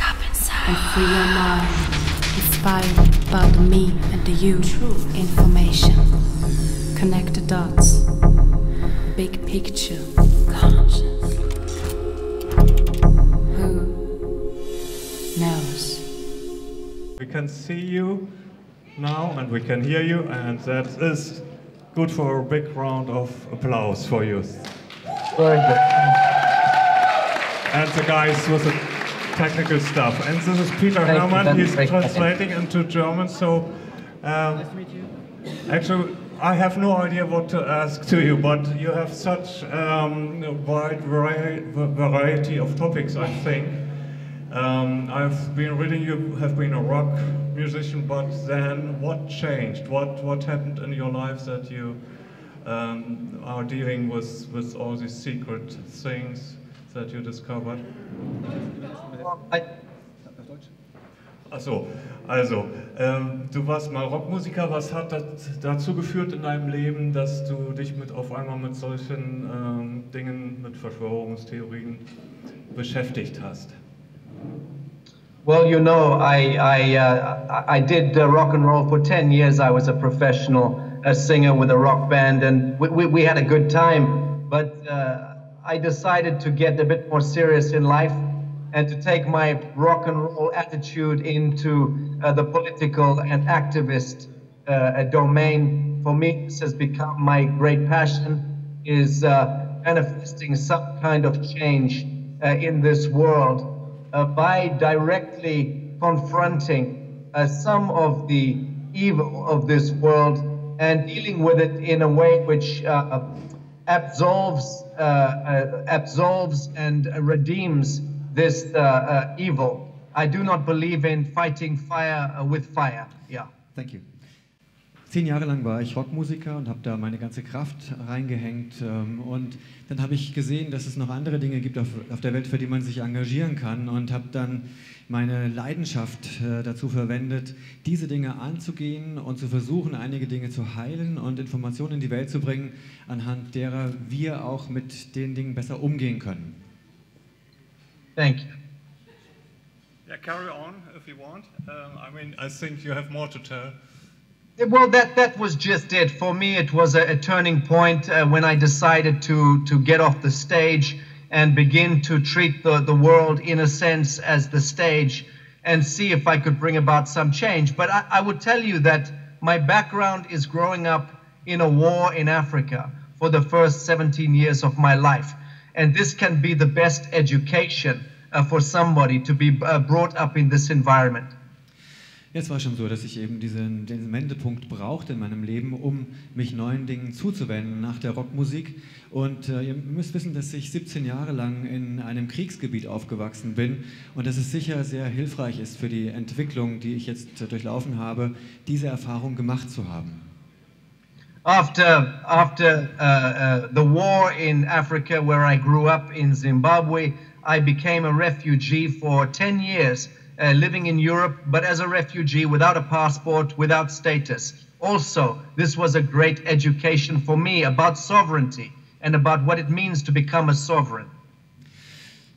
and free your mind, inspired by the me and the you. Information, connect the dots, big picture, conscious. Who knows? We can see you now and we can hear you, and that is good for a big round of applause for you. Very good. And the guys with the technical stuff. And this is Peter Hermann, he's translating into German, so Nice to meet you. actually I have no idea what to ask to you, but you have such a wide variety of topics, I think. I've been reading you have been a rock musician, but then what changed? What happened in your life that you are dealing with all these secret things that you discovered? Achso, also, du warst mal Rockmusiker. Was hat dazu geführt in deinem Leben, dass du dich auf einmal mit solchen Dingen, mit Verschwörungstheorien beschäftigt hast? Well, you know, I did rock and roll for 10 years. I was a professional singer with a rock band, and we had a good time. But I decided to get a bit more serious in life and to take my rock and roll attitude into the political and activist domain. For me, this has become my great passion, is manifesting some kind of change in this world by directly confronting some of the evil of this world and dealing with it in a way which absolves and redeems this evil. I do not believe in fighting fire with fire. Yeah. Thank you. 10 Jahre lang war ich Rockmusiker und habe da meine ganze Kraft reingehängt. Und dann habe ich gesehen, dass es noch andere Dinge gibt auf der Welt, für die man sich engagieren kann. Und habe dann meine Leidenschaft dazu verwendet, diese Dinge anzugehen und zu versuchen, einige Dinge zu heilen und Informationen in die Welt zu bringen, anhand derer wir auch mit den Dingen besser umgehen können. Thank you. Yeah, carry on if you want. I mean, I think you have more to tell. Well, that was just it. For me, it was a turning point when I decided to get off the stage and begin to treat the world, in a sense, as the stage and see if I could bring about some change. But I would tell you that my background is growing up in a war in Africa for the first 17 years of my life. And this can be the best education for somebody to be brought up in this environment. Es war schon so, dass ich eben diesen Wendepunkt brauchte in meinem Leben, um mich neuen Dingen zuzuwenden nach der Rockmusik. Und ihr müsst wissen, dass ich 17 Jahre lang in einem Kriegsgebiet aufgewachsen bin und dass es sicher sehr hilfreich ist für die Entwicklung, die ich jetzt durchlaufen habe, diese Erfahrung gemacht zu haben. After the war in Africa, where I grew up in Zimbabwe, I became a refugee for 10 years. Living in Europe, but as a refugee, without a passport, without status. Also, this was a great education for me about sovereignty and about what it means to become a sovereign.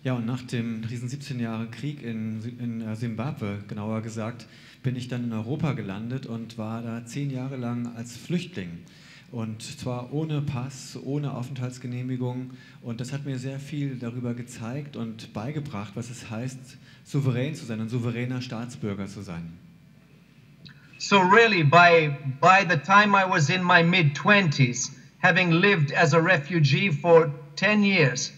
Ja, und nach diesen 17 Jahre Krieg in Zimbabwe, genauer gesagt, bin ich dann in Europa gelandet und war da 10 Jahre lang als Flüchtling. Und zwar ohne Pass, ohne Aufenthaltsgenehmigung. Und das hat mir sehr viel darüber gezeigt und beigebracht, was es heißt, souverän zu sein, ein souveräner Staatsbürger zu sein. So really, by the time I was in my mid-20s, having lived as a refugee for 10 years,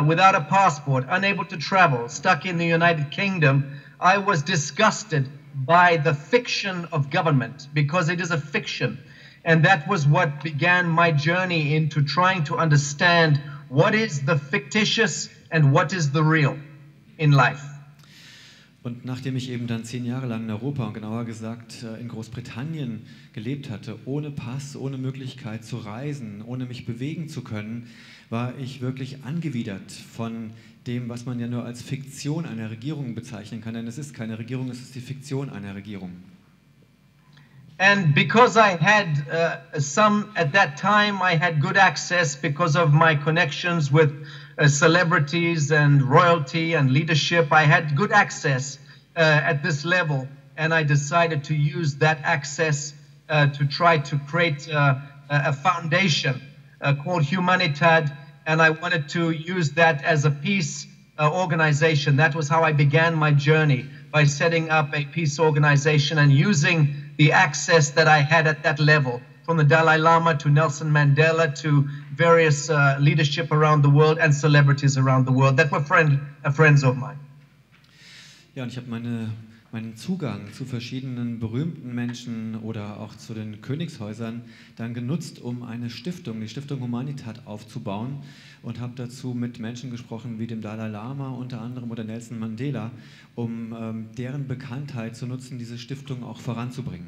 without a passport, unable to travel, stuck in the United Kingdom, I was disgusted by the fiction of government, because it is a fiction. And that was what began my journey into trying to understand what is the fictitious and what is the real in life. Und nachdem ich eben dann 10 Jahre lang in Europa und genauer gesagt in Großbritannien gelebt hatte, ohne Pass, ohne Möglichkeit zu reisen, ohne mich bewegen zu können, war ich wirklich angewidert von dem, was man ja nur als Fiktion einer Regierung bezeichnen kann. Denn es ist keine Regierung, es ist die Fiktion einer Regierung. And because I had at that time, I had good access because of my connections with celebrities and royalty and leadership. I had good access at this level, and I decided to use that access to try to create a foundation called Humanidad, and I wanted to use that as a peace organization. That was how I began my journey, by setting up a peace organization and using the access that I had at that level, from the Dalai Lama to Nelson Mandela to various leadership around the world and celebrities around the world that were friends of mine. Ja, und ich habe meinen Zugang zu verschiedenen berühmten Menschen oder auch zu den Königshäusern dann genutzt, um eine Stiftung, die Stiftung Humanitat, aufzubauen, und habe dazu mit Menschen gesprochen wie dem Dalai Lama unter anderem oder Nelson Mandela, um deren Bekanntheit zu nutzen, diese Stiftung auch voranzubringen.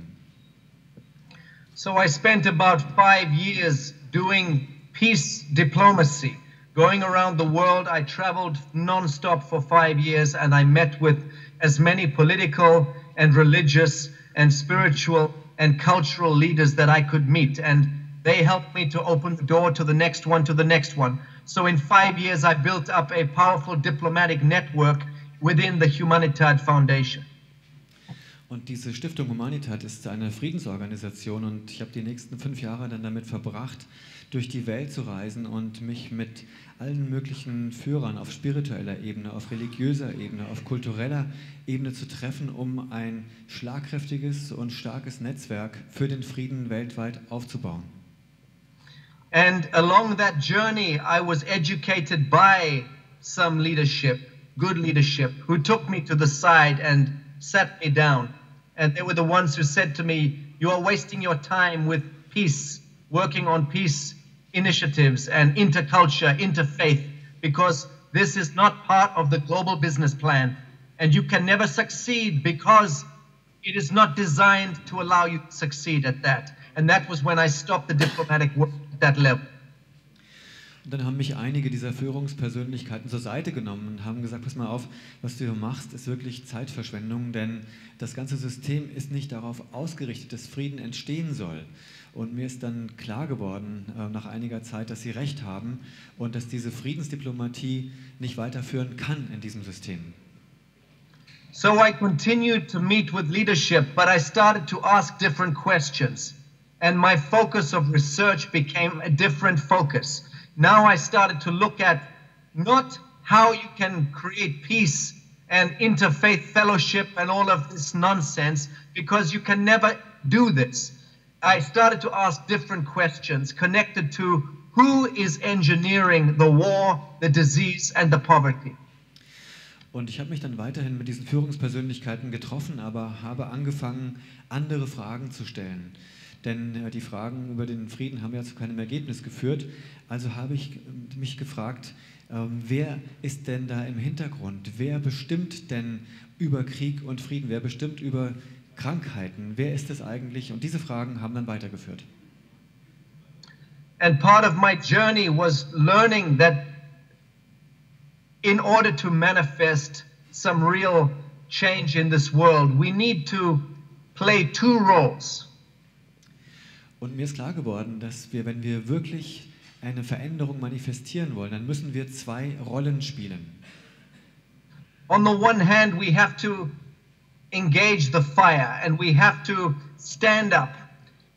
So I spent about 5 years doing peace diplomacy, going around the world. I traveled non-stop for 5 years, and I met with as many political and religious and spiritual and cultural leaders that I could meet, and they helped me to open the door to the next one, to the next one. So in 5 years I built up a powerful diplomatic network within the Humanidad Foundation. Und diese Stiftung Humanitat ist eine Friedensorganisation, und ich habe die nächsten 5 Jahre dann damit verbracht, durch die Welt zu reisen und mich mit allen möglichen Führern auf spiritueller Ebene, auf religiöser Ebene, auf kultureller Ebene zu treffen, um ein schlagkräftiges und starkes Netzwerk für den Frieden weltweit aufzubauen. And along that journey, I was educated by some leadership, good leadership, who took me to the side and sat me down. And they were the ones who said to me, "You are wasting your time with peace, working on peace initiatives and interculture, interfaith, because this is not part of the global business plan. And you can never succeed because it is not designed to allow you to succeed at that." And that was when I stopped the diplomatic work at that level. Und dann haben mich einige dieser Führungspersönlichkeiten zur Seite genommen und haben gesagt, pass mal auf, was du hier machst, ist wirklich Zeitverschwendung, denn das ganze System ist nicht darauf ausgerichtet, dass Frieden entstehen soll. Und mir ist dann klar geworden, nach einiger Zeit, dass sie recht haben und dass diese Friedensdiplomatie nicht weiterführen kann in diesem System. So I continued to meet with leadership, but I started to ask different questions. And my focus of research became a different focus. Now I started to look at not how you can create peace and interfaith fellowship and all of this nonsense, because you can never do this. I started to ask different questions connected to who is engineering the war, the disease and the poverty. Und ich habe mich dann weiterhin mit diesen Führungspersönlichkeiten getroffen, aber habe angefangen, andere Fragen zu stellen. Denn die Fragen über den Frieden haben ja zu keinem Ergebnis geführt. Also habe ich mich gefragt, wer ist denn da im Hintergrund? Wer bestimmt denn über Krieg und Frieden? Wer bestimmt über Krankheiten? Wer ist es eigentlich? Und diese Fragen haben dann weitergeführt. And part of my journey was learning that in order to manifest some real change in this world, we need to play two roles. Und mir ist klar geworden, dass wir, wenn wir wirklich eine Veränderung manifestieren wollen, dann müssen wir 2 Rollen spielen. On the one hand, we have to engage the fire, and we have to stand up,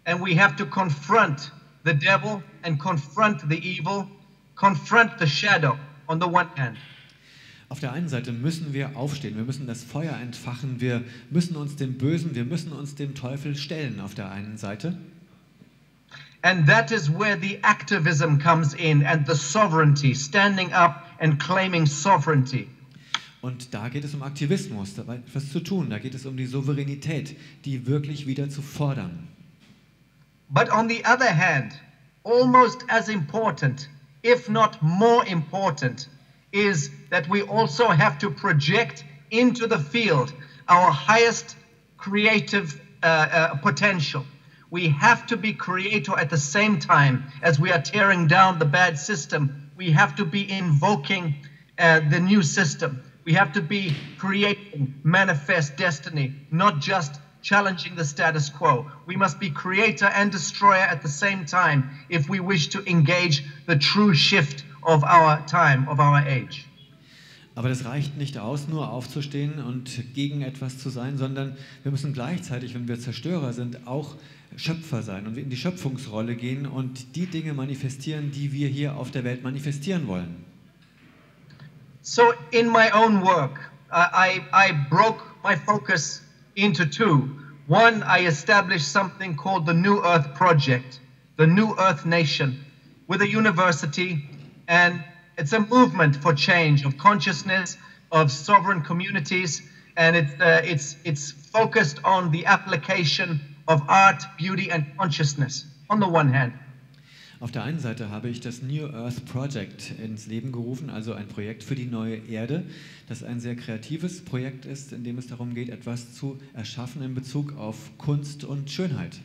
and we have to confront the devil and confront the evil, confront the shadow on the one hand. Auf der einen Seite müssen wir aufstehen, wir müssen das Feuer entfachen, wir müssen uns dem Bösen, wir müssen uns dem Teufel stellen auf der einen Seite. And that is where the activism comes in and the sovereignty, standing up and claiming sovereignty. Und da geht es um Aktivismus, da etwas zu tun, da geht es um die Souveränität, die wirklich wieder zu fordern. But on the other hand, almost as important, if not more important, is that we also have to project into the field our highest creative potential. We have to be creator at the same time as we are tearing down the bad system. We have to be invoking the new system. We have to be creating manifest destiny, not just challenging the status quo. We must be creator and destroyer at the same time if we wish to engage the true shift of our time, of our age. Aber das reicht nicht aus, nur aufzustehen und gegen etwas zu sein, sondern wir müssen gleichzeitig, wenn wir Zerstörer sind, auch Schöpfer sein und in die Schöpfungsrolle gehen und die Dinge manifestieren, die wir hier auf der Welt manifestieren wollen. So in my own work, I broke my focus into two. One, I established something called the New Earth Project, the New Earth Nation, with a university, and it's a movement for change of consciousness, of sovereign communities, and it's focused on the application of art, beauty and consciousness, on the one hand. Auf der einen Seite habe ich das New Earth Project ins Leben gerufen, also ein Projekt für die neue Erde, das ein sehr kreatives Projekt ist, in dem es darum geht, etwas zu erschaffen in Bezug auf Kunst und Schönheit.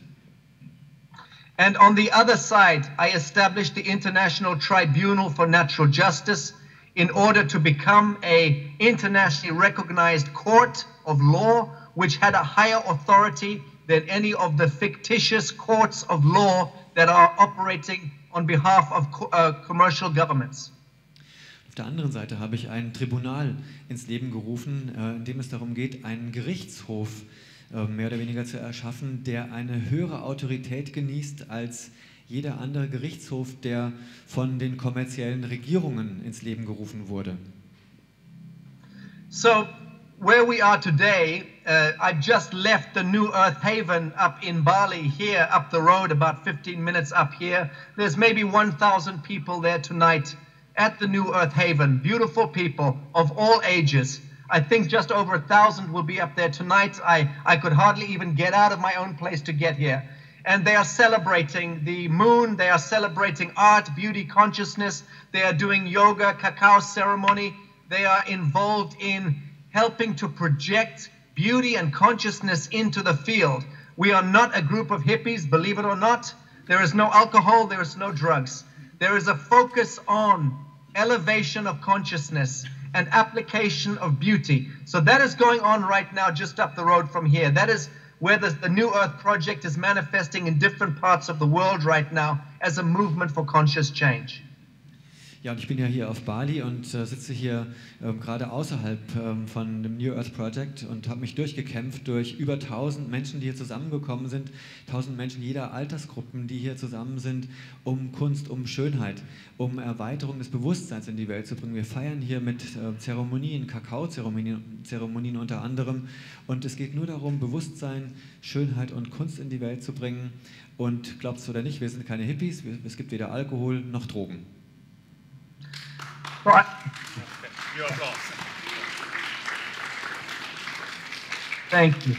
And on the other side, I established the International Tribunal for Natural Justice in order to become an internationally recognized court of law which had a higher authority than any of the fictitious courts of law that are operating on behalf of commercial governments. Auf der anderen Seite habe ich ein Tribunal ins Leben gerufen, in dem es darum geht, einen Gerichtshof mehr oder weniger zu erschaffen, der eine höhere Autorität genießt als jeder andere Gerichtshof, der von den kommerziellen Regierungen ins Leben gerufen wurde. So, where we are today, I've just left the New Earth Haven up in Bali, here up the road, about 15 minutes up here. There's maybe 1,000 people there tonight at the New Earth Haven. Beautiful people of all ages. I think just over 1,000 will be up there tonight. I could hardly even get out of my own place to get here. And they are celebrating the moon, they are celebrating art, beauty, consciousness. They are doing yoga, cacao ceremony. They are involved in helping to project beauty and consciousness into the field. We are not a group of hippies, believe it or not. There is no alcohol, there is no drugs. There is a focus on elevation of consciousness and application of beauty. So that is going on right now just up the road from here. That is where the New Earth Project is manifesting in different parts of the world right now as a movement for conscious change. Ja, und ich bin ja hier auf Bali und sitze hier gerade außerhalb von dem New Earth Project und habe mich durchgekämpft durch über 1000 Menschen, die hier zusammengekommen sind, 1000 Menschen jeder Altersgruppen, die hier zusammen sind, um Kunst, um Schönheit, um Erweiterung des Bewusstseins in die Welt zu bringen. Wir feiern hier mit Zeremonien, Kakao-Zeremonien unter anderem, und es geht nur darum, Bewusstsein, Schönheit und Kunst in die Welt zu bringen. Und glaubst du oder nicht, wir sind keine Hippies, es gibt weder Alkohol noch Drogen. Right. Thank you.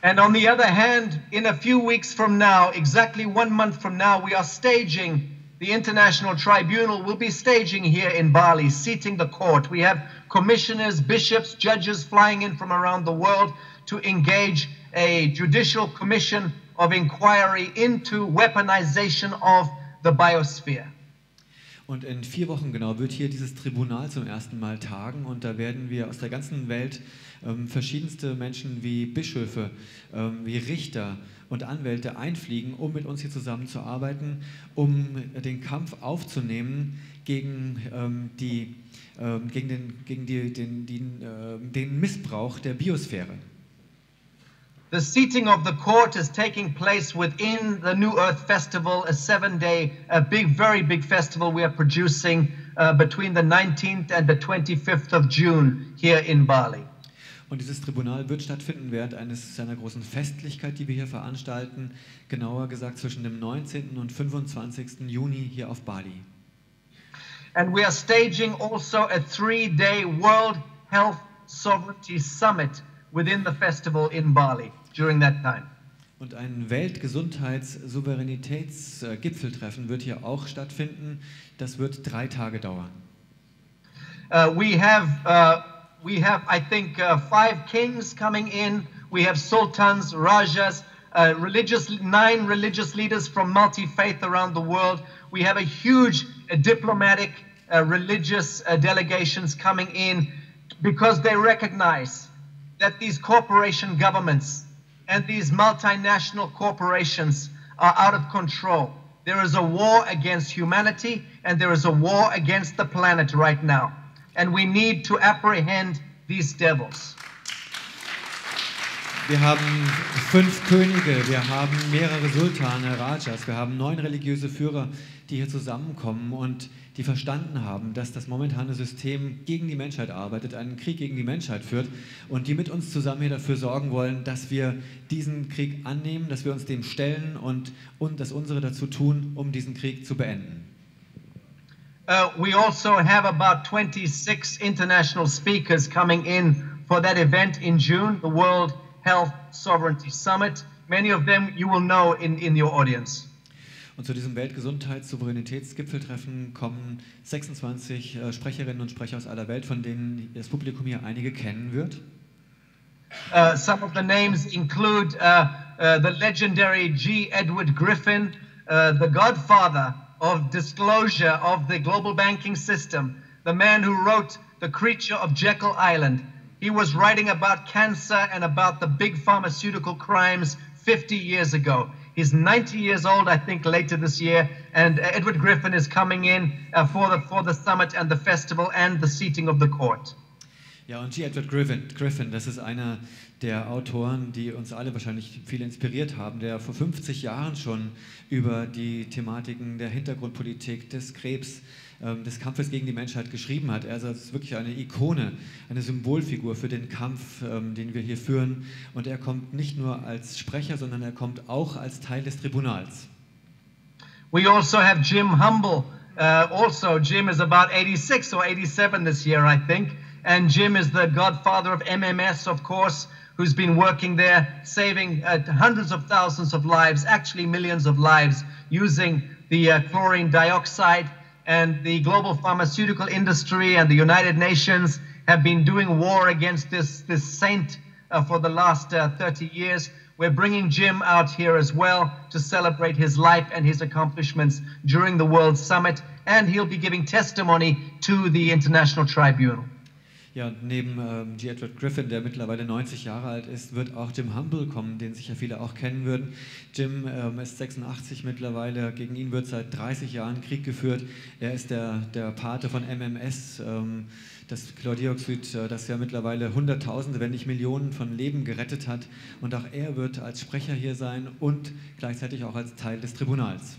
And on the other hand, in a few weeks from now, exactly 1 month from now, we are staging, the International Tribunal will be staging here in Bali, seating the court. We have commissioners, bishops, judges flying in from around the world to engage a judicial commission of inquiry into weaponization of the biosphere. Und in 4 Wochen genau wird hier dieses Tribunal zum ersten Mal tagen, und da werden wir aus der ganzen Welt verschiedenste Menschen wie Bischöfe, wie Richter und Anwälte einfliegen, um mit uns hier zusammenzuarbeiten, um den Kampf aufzunehmen gegen den Missbrauch der Biosphäre. The seating of the court is taking place within the New Earth Festival, a 7-day, very big festival we are producing between the 19th and the 25th of June here in Bali. Und dieses Tribunal wird stattfinden während einer großen Festlichkeit, die wir hier veranstalten, genauer gesagt zwischen dem 19. und 25. Juni hier auf Bali. And we are staging also a 3-day World Health Sovereignty Summit within the festival in Bali during that time. Und ein Weltgesundheits-Souveränitätsgipfeltreffen wird hier auch stattfinden. Das wird 3 Tage dauern. We have, I think, 5 kings coming in. We have sultans, rajas, 9 religious leaders from multi-faith around the world. We have a huge diplomatic, religious delegations coming in because they recognize that these corporation governments and these multinational corporations are out of control. There is a war against humanity and there is a war against the planet right now. And we need to apprehend these devils. Wir haben 5 Könige, wir haben mehrere Sultane, Rajas, wir haben 9 religiöse Führer, die hier zusammenkommen und die verstanden haben, dass das momentane System gegen die Menschheit arbeitet, einen Krieg gegen die Menschheit führt und die mit uns zusammen hier dafür sorgen wollen, dass wir diesen Krieg annehmen, dass wir uns dem stellen und das unsere dazu tun, um diesen Krieg zu beenden. We also have about 26 international speakers coming in for that event in June, the World Health Sovereignty Summit. Many of them you will know in your audience. Und zu diesem Weltgesundheits-Souveränitätsgipfeltreffen kommen 26 Sprecherinnen und Sprecher aus aller Welt, von denen das Publikum hier einige kennen wird. Some of the names include the legendary G. Edward Griffin, the godfather of disclosure of the global banking system, the man who wrote The Creature of Jekyll Island. He was writing about cancer and about the big pharmaceutical crimes 50 years ago. He's 90 years old, I think, later this year, and Edward Griffin is coming in for the summit and the festival and the seating of the court. Ja, und G. Edward Griffin, das ist einer der Autoren, die uns alle wahrscheinlich viele inspiriert haben, der vor 50 Jahren schon über die Thematiken der Hintergrundpolitik, des Krebs, des Kampfes gegen die Menschheit geschrieben hat. Er ist wirklich eine Ikone, eine Symbolfigur für den Kampf, den wir hier führen. Und er kommt nicht nur als Sprecher, sondern er kommt auch als Teil des Tribunals. We also have Jim Humble. Jim is about 86 or 87 this year, I think. And Jim is the godfather of MMS, of course, who's been working there, saving hundreds of thousands of lives, actually millions of lives, using the chlorine dioxide. And the global pharmaceutical industry and the United Nations have been doing war against this saint for the last 30 years. We're bringing Jim out here as well to celebrate his life and his accomplishments during the World Summit, and he'll be giving testimony to the International Tribunal. Ja, und neben G. Edward Griffin, der mittlerweile 90 Jahre alt ist, wird auch Jim Humble kommen, den sicher viele auch kennen würden. Jim ist 86 mittlerweile, gegen ihn wird seit 30 Jahren Krieg geführt. Er ist der Pate von MMS, das Chlordioxid, das ja mittlerweile Hunderttausende, wenn nicht Millionen von Leben gerettet hat. Und auch er wird als Sprecher hier sein und gleichzeitig auch als Teil des Tribunals.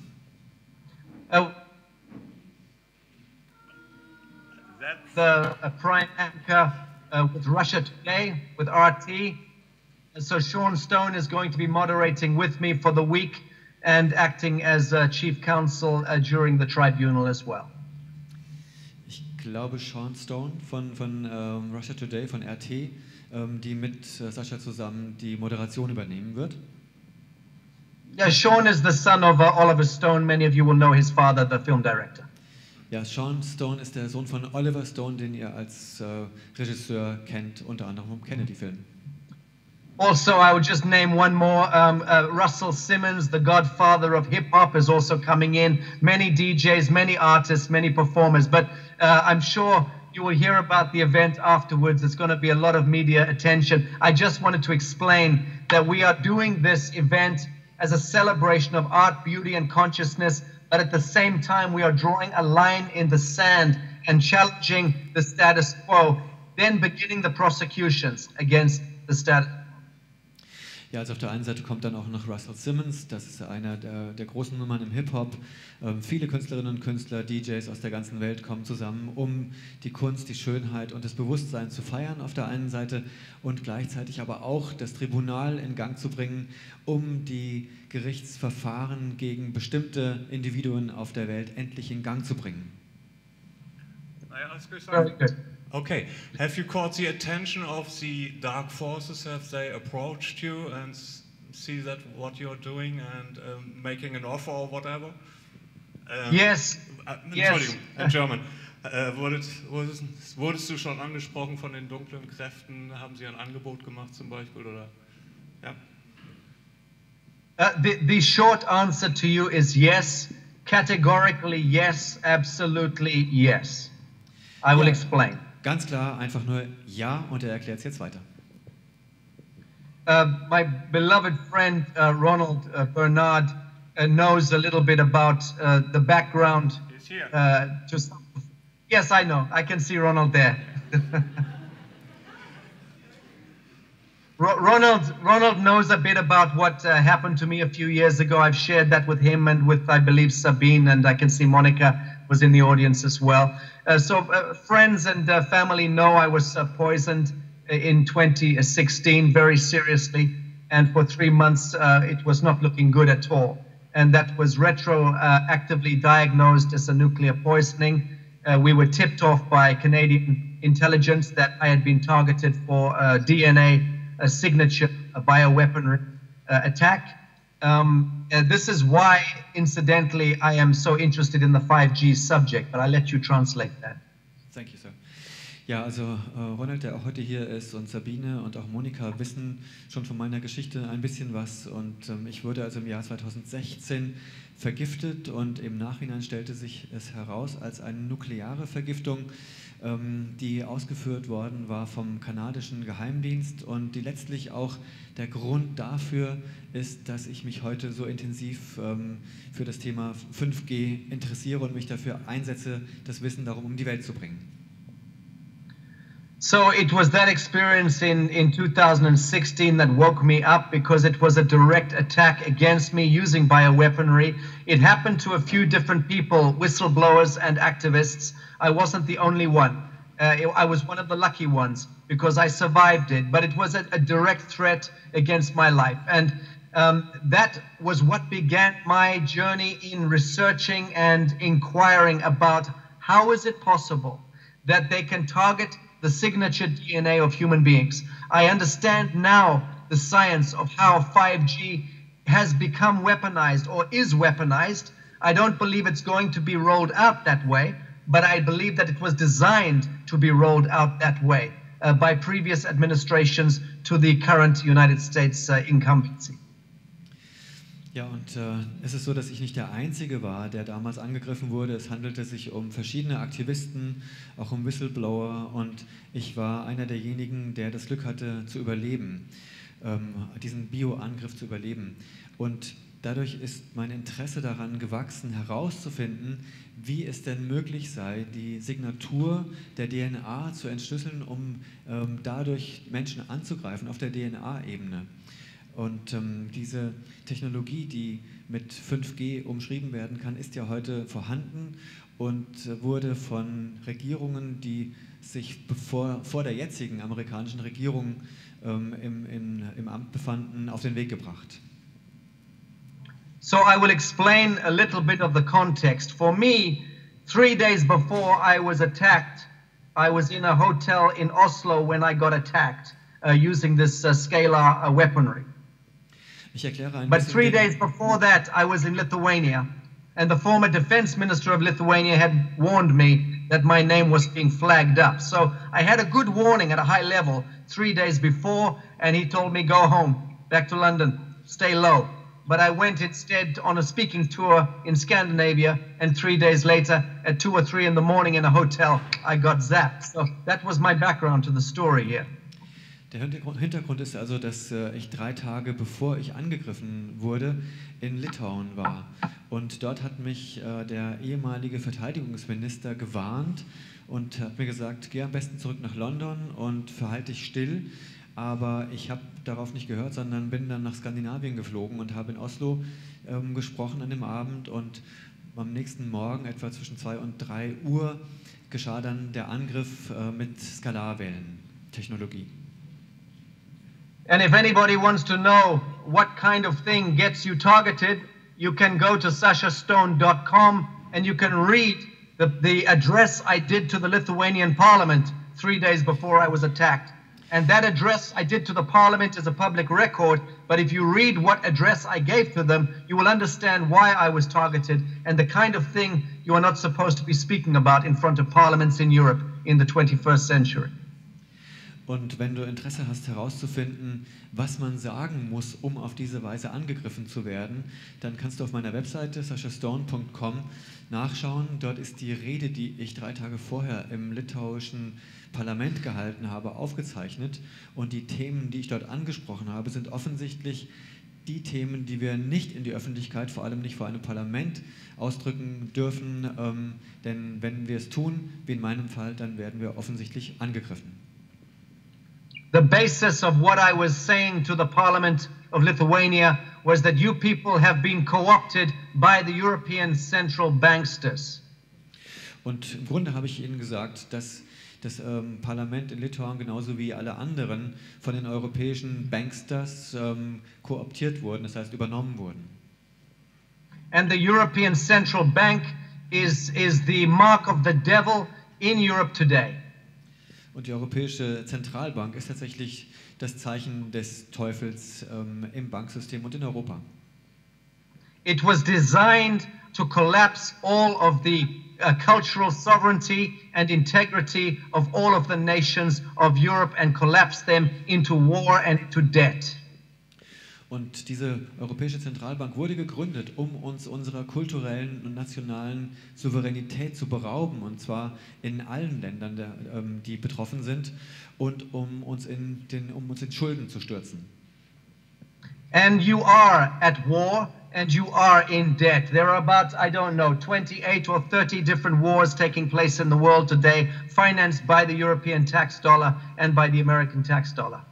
The prime anchor with Russia Today, with RT. So Sean Stone is going to be moderating with me for the week and acting as chief counsel during the tribunal as well. Ich glaube Sean Stone von Russia Today, von RT, die mit Sascha zusammen die Moderation übernehmen wird. Yeah, Sean is the son of Oliver Stone. Many of you will know his father, the film director. Ja, Sean Stone ist der Sohn von Oliver Stone, den ihr als Regisseur kennt, unter anderem vom Kennedy-Film. Also, I would just name one more. Russell Simmons, the godfather of hip-hop, is also coming in. Many DJs, many artists, many performers. But I'm sure you will hear about the event afterwards. There's going to be a lot of media attention. I just wanted to explain that we are doing this event as a celebration of art, beauty, and consciousness. But at the same time, we are drawing a line in the sand and challenging the status quo, then beginning the prosecutions against the status quo. Ja, also auf der einen Seite kommt dann auch noch Russell Simmons, das ist einer der großen Nummern im Hip-Hop. Viele Künstlerinnen und Künstler, DJs aus der ganzen Welt kommen zusammen, um die Kunst, die Schönheit und das Bewusstsein zu feiern auf der einen Seite und gleichzeitig aber auch das Tribunal in Gang zu bringen, um die Gerichtsverfahren gegen bestimmte Individuen auf der Welt endlich in Gang zu bringen. Okay, have you caught the attention of the dark forces? Have they approached you and see that what you're doing and making an offer or whatever? Yes. Entschuldigung, in German. Wurdest du schon angesprochen von den dunklen Kräften? Haben sie ein Angebot gemacht zum Beispiel? Oder? Ja. The short answer to you is yes. Categorically yes. Absolutely yes. I will explain. Ganz klar, einfach nur ja, und er erklärt es jetzt weiter. My beloved friend Ronald Bernard knows a little bit about the background. He's here. Yes, I know. I can see Ronald there. Ronald knows a bit about what happened to me a few years ago. I've shared that with him and with, I believe, Sabine, and I can see Monica was in the audience as well. Friends and family know I was poisoned in 2016 very seriously, and for 3 months it was not looking good at all. And that was retroactively diagnosed as a nuclear poisoning. We were tipped off by Canadian intelligence that I had been targeted for DNA signature, a bioweaponry attack. This is why, incidentally, I am so interested in the 5G subject, but I'll let you translate that. Thank you, sir. Ja, also Ronald, der auch heute hier ist, und Sabine und auch Monika wissen schon von meiner Geschichte ein bisschen was. Und ich wurde also im Jahr 2016 vergiftet, und im Nachhinein stellte sich es heraus als eine nukleare Vergiftung, die ausgeführt worden war vom kanadischen Geheimdienst, und die letztlich auch der Grund dafür ist, dass ich mich heute so intensiv für das Thema 5G interessiere und mich dafür einsetze, das Wissen darum um die Welt zu bringen. So it was that experience in 2016 that woke me up, because it was a direct attack against me using bioweaponry. It happened to a few different people, whistleblowers and activists. I wasn't the only one. I was one of the lucky ones because I survived it, but it was a direct threat against my life. And that was what began my journey in researching and inquiring about how is it possible that they can target the signature DNA of human beings. I understand now the science of how 5G has become weaponized or is weaponized. I don't believe it's going to be rolled out that way, but I believe that it was designed to be rolled out that way by previous administrations to the current United States incumbency. Ja, und es ist so, dass ich nicht der Einzige war, der damals angegriffen wurde. Es handelte sich um verschiedene Aktivisten, auch um Whistleblower, und ich war einer derjenigen, der das Glück hatte, zu überleben, diesen Bioangriff zu überleben. Und dadurch ist mein Interesse daran gewachsen, herauszufinden, wie es denn möglich sei, die Signatur der DNA zu entschlüsseln, um dadurch Menschen anzugreifen auf der DNA-Ebene. Und diese Technologie, die mit 5G umschrieben werden kann, ist ja heute vorhanden und wurde von Regierungen, die sich vor der jetzigen amerikanischen Regierung im Amt befanden, auf den Weg gebracht. So I will explain a little bit of the context. For me, 3 days before I was attacked, I was in a hotel in Oslo when I got attacked using this scalar weaponry. But 3 days before that, I was in Lithuania, and the former defense minister of Lithuania had warned me that my name was being flagged up. So I had a good warning at a high level 3 days before, and he told me, go home, back to London, stay low. But I went instead on a speaking tour in Scandinavia, and 3 days later, at 2 or 3 in the morning in a hotel, I got zapped. So that was my background to the story here. Der Hintergrund ist also, dass ich 3 Tage bevor ich angegriffen wurde, in Litauen war. Und dort hat mich der ehemalige Verteidigungsminister gewarnt und hat mir gesagt, geh am besten zurück nach London und verhalte dich still. Aber ich habe darauf nicht gehört, sondern bin dann nach Skandinavien geflogen und habe in Oslo gesprochen an dem Abend. Und am nächsten Morgen, etwa zwischen 2 und 3 Uhr, geschah dann der Angriff mit Skalarwellentechnologie. And if anybody wants to know what kind of thing gets you targeted, you can go to sachastone.com and you can read the address I did to the Lithuanian parliament 3 days before I was attacked. And that address I did to the parliament is a public record, but if you read what address I gave to them, you will understand why I was targeted and the kind of thing you are not supposed to be speaking about in front of parliaments in Europe in the 21st century. Und wenn du Interesse hast herauszufinden, was man sagen muss, um auf diese Weise angegriffen zu werden, dann kannst du auf meiner Webseite sachastone.com nachschauen. Dort ist die Rede, die ich 3 Tage vorher im litauischen Parlament gehalten habe, aufgezeichnet. Und die Themen, die ich dort angesprochen habe, sind offensichtlich die Themen, die wir nicht in die Öffentlichkeit, vor allem nicht vor einem Parlament, ausdrücken dürfen, denn wenn wir es tun, wie in meinem Fall, dann werden wir offensichtlich angegriffen. The basis of what I was saying to the Parliament of Lithuania was that you people have been co-opted by the European central banksters. Und im Grunde habe ich Ihnen gesagt, dass das Parlament in Litauen genauso wie alle anderen von den europäischen Banksters kooptiert wurden, das heißt übernommen wurden. And the European Central Bank is the mark of the devil in Europe today. Und die Europäische Zentralbank ist tatsächlich das Zeichen des Teufels im Banksystem und in Europa. It was designed to collapse all of the cultural sovereignty and integrity of all of the nations of Europe and collapse them into war and into debt. Und diese Europäische Zentralbank wurde gegründet, um uns unserer kulturellen und nationalen Souveränität zu berauben, und zwar in allen Ländern, die betroffen sind, und um uns in Schulden zu stürzen. And you are at war and you are in debt. There are about, I don't know, 28 or 30 different wars taking place in the world today, financed by the European tax dollar and by the American tax dollar.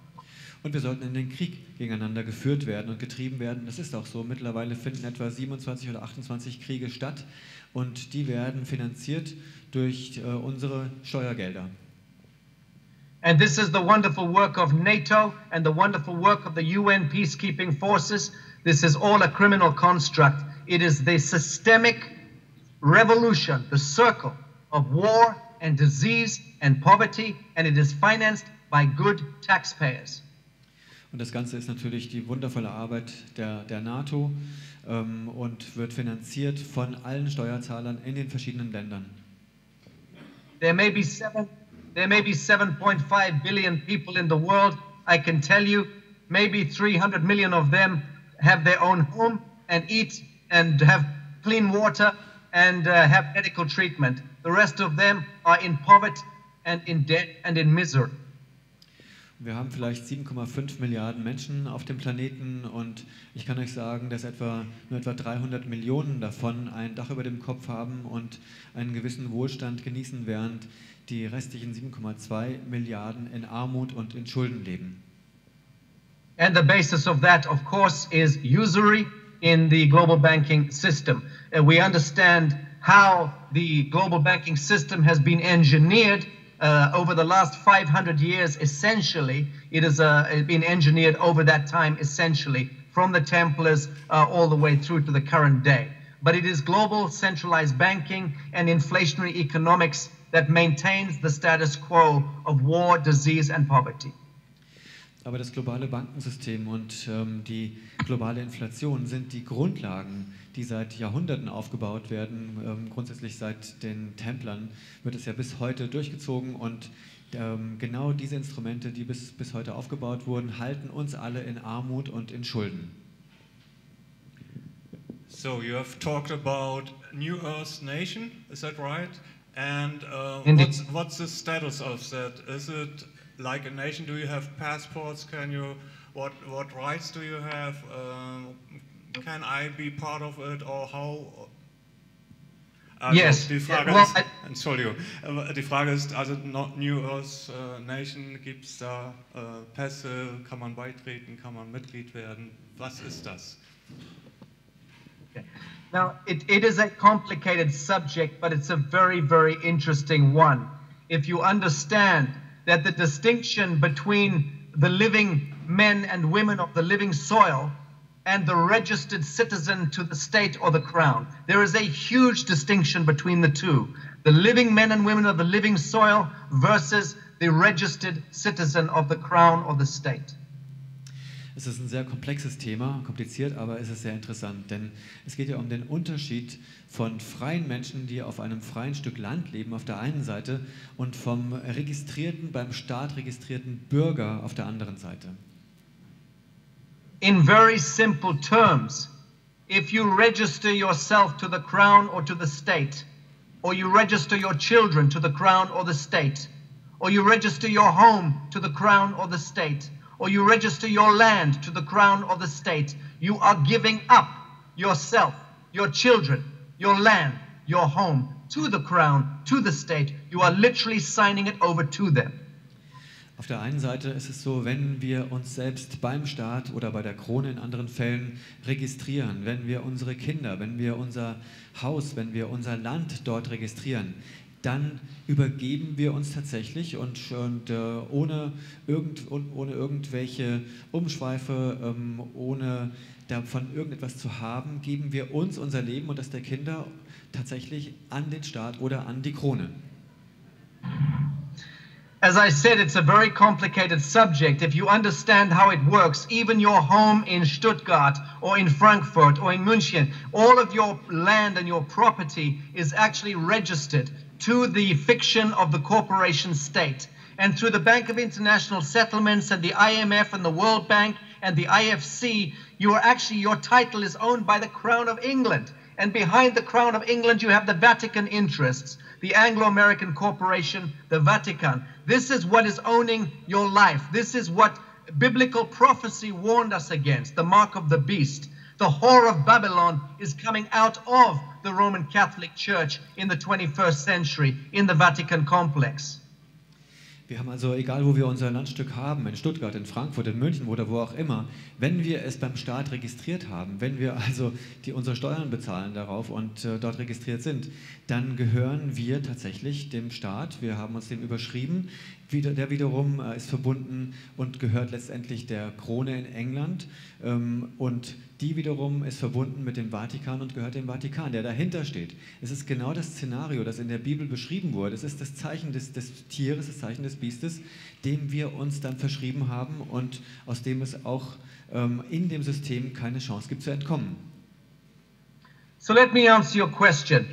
Und wir sollten in den Krieg gegeneinander geführt werden und getrieben werden. Das ist auch so. Mittlerweile finden etwa 27 oder 28 Kriege statt und die werden finanziert durch unsere Steuergelder. And this is the wonderful work of NATO and the wonderful work of the UN peacekeeping forces. This is all a criminal construct. It is the systemic revolution, the circle of war and disease and poverty, and it is financed by good taxpayers. Und das Ganze ist natürlich die wundervolle Arbeit der NATO und wird finanziert von allen Steuerzahlern in den verschiedenen Ländern. There may be 7.5 billion people in the world. I can tell you, maybe 300 million of them have their own home and eat and have clean water and have medical treatment. The rest of them are in poverty and in debt and in misery. Wir haben vielleicht 7,5 Milliarden Menschen auf dem Planeten und ich kann euch sagen, dass nur etwa 300 Millionen davon ein Dach über dem Kopf haben und einen gewissen Wohlstand genießen, während die restlichen 7,2 Milliarden in Armut und in Schulden leben. And the basis of that, of course, is usury in the global banking system. We understand how the global banking system has been engineered over the last 500 years. Essentially, it has been engineered over that time, essentially, from the Templars all the way through to the current day. But it is global centralized banking and inflationary economics that maintains the status quo of war, disease and poverty. Aber das globale Bankensystem und die globale Inflation sind die Grundlagen, die seit Jahrhunderten aufgebaut werden. Grundsätzlich seit den Templern wird es ja bis heute durchgezogen und genau diese Instrumente, die bis heute aufgebaut wurden, halten uns alle in Armut und in Schulden. So you have talked about New Earth Nation, is that right? And what's the status of that? Is it like a nation? Do you have passports? What rights do you have? Can I be part of it or how? Also yes. Die Frage ist, Entschuldigung, die Frage ist, also New Earth Nation, gibt es da Pässe, kann man beitreten, kann man Mitglied werden? Was ist das? Now, it is a complicated subject, but it's a very, very interesting one. If you understand that the distinction between the living men and women of the living soil and the registered citizen to the state or the crown, there is a huge distinction between the two. The living men and women of the living soil versus the registered citizen of the crown or the state. Es ist ein sehr komplexes Thema, kompliziert, aber es ist sehr interessant, denn es geht ja um den Unterschied von freien Menschen, die auf einem freien Stück Land leben, auf der einen Seite, und vom beim Staat registrierten Bürger auf der anderen Seite. In very simple terms, if you register yourself to the crown or to the state, or you register your children to the crown or the state, or you register your home to the crown or the state, or you register your land to the crown or the state, you are giving up yourself, your children, your land, your home to the crown, to the state. You are literally signing it over to them. Auf der einen Seite ist es so, wenn wir uns selbst beim Staat oder bei der Krone in anderen Fällen registrieren, wenn wir unsere Kinder, wenn wir unser Haus, wenn wir unser Land dort registrieren, dann übergeben wir uns tatsächlich und ohne irgendwelche Umschweife, ohne davon irgendetwas zu haben, geben wir uns unser Leben und das der Kinder tatsächlich an den Staat oder an die Krone. As I said, it's a very complicated subject. If you understand how it works, even your home in Stuttgart or in Frankfurt or in München, all of your land and your property is actually registered to the fiction of the corporation state. And through the Bank of International Settlements and the IMF and the World Bank and the IFC, your title is owned by the Crown of England. And behind the Crown of England, you have the Vatican interests, the Anglo-American Corporation, the Vatican. This is what is owning your life. This is what biblical prophecy warned us against, the mark of the beast. The whore of Babylon is coming out of the Roman Catholic Church in the 21st century, in the Vatican complex. Wir haben also, egal wo wir unser Landstück haben, in Stuttgart, in Frankfurt, in München oder wo auch immer, wenn wir es beim Staat registriert haben, wenn wir also unsere Steuern bezahlen darauf und dort registriert sind, dann gehören wir tatsächlich dem Staat. Wir haben uns dem überschrieben. Der wiederum ist verbunden und gehört letztendlich der Krone in England und die wiederum ist verbunden mit dem Vatikan und gehört dem Vatikan, der dahinter steht. Es ist genau das Szenario, das in der Bibel beschrieben wurde. Es ist das Zeichen des Tieres, das Zeichen des Biestes, dem wir uns dann verschrieben haben und aus dem es auch in dem System keine Chance gibt zu entkommen. So let me answer your question.